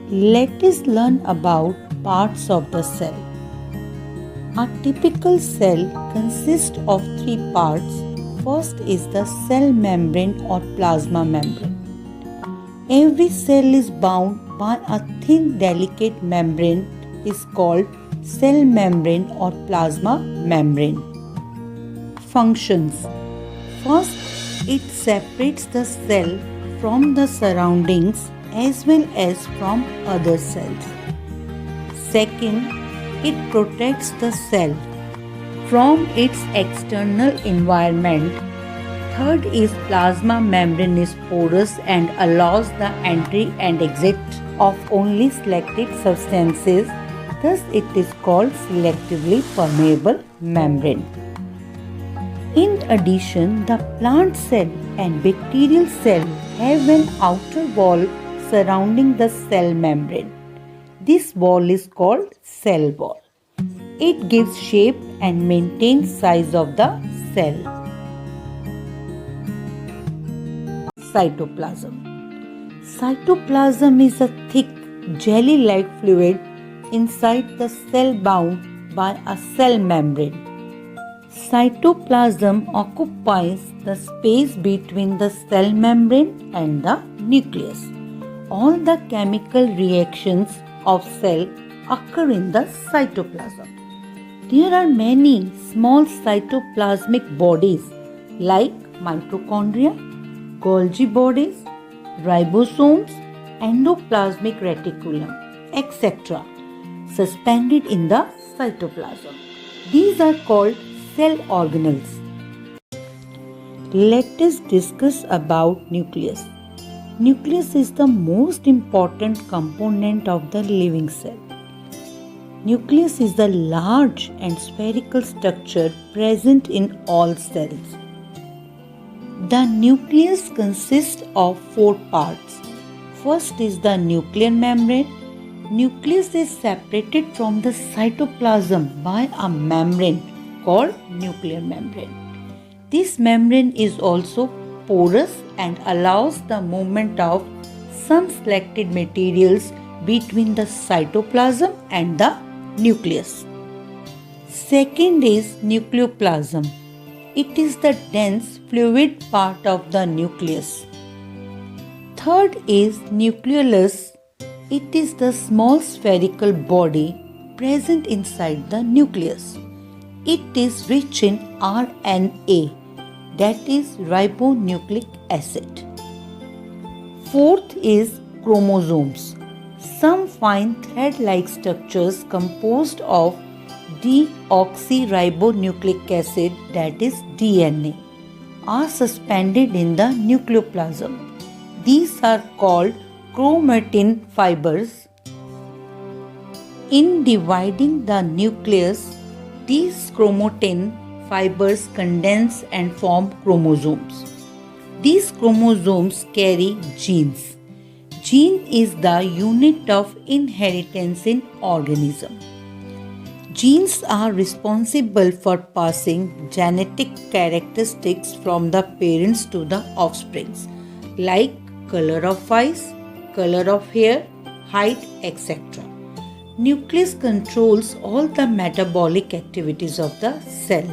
Let us learn about parts of the cell. A typical cell consists of three parts. First is the cell membrane or plasma membrane. Every cell is bound by a thin delicate membrane is called cell membrane or plasma membrane. Functions. First, it separates the cell from the surroundings as well as from other cells. Second, it protects the cell from its external environment. Third is plasma membrane is porous and allows the entry and exit of only selected substances. Thus, it is called selectively permeable membrane. In addition, the plant cell and bacterial cell have an outer wall surrounding the cell membrane. This wall is called cell wall. It gives shape and maintains size of the cell. Cytoplasm. Cytoplasm is a thick jelly-like fluid inside the cell bound by a cell membrane. Cytoplasm occupies the space between the cell membrane and the nucleus. All the chemical reactions of cell occur in the cytoplasm. There are many small cytoplasmic bodies like mitochondria, Golgi bodies, ribosomes, endoplasmic reticulum, etc. suspended in the cytoplasm. These are called cell organelles. Let us discuss about nucleus. Nucleus is the most important component of the living cell. Nucleus is the large and spherical structure present in all cells. The nucleus consists of four parts. First is the nuclear membrane. Nucleus is separated from the cytoplasm by a membrane called nuclear membrane. This membrane is also porous and allows the movement of some selected materials between the cytoplasm and the nucleus. Second is nucleoplasm. It is the dense fluid part of the nucleus. Third is nucleolus. It is the small spherical body present inside the nucleus. It is rich in RNA, that is ribonucleic acid. Fourth is chromosomes. Some fine thread-like structures composed of deoxyribonucleic acid, that is DNA, are suspended in the nucleoplasm. These are called chromatin fibers. In dividing the nucleus, these chromatin fibers condense and form chromosomes. These chromosomes carry genes. Gene is the unit of inheritance in organism. Genes are responsible for passing genetic characteristics from the parents to the offsprings, like color of eyes, color of hair, height, etc. Nucleus controls all the metabolic activities of the cell.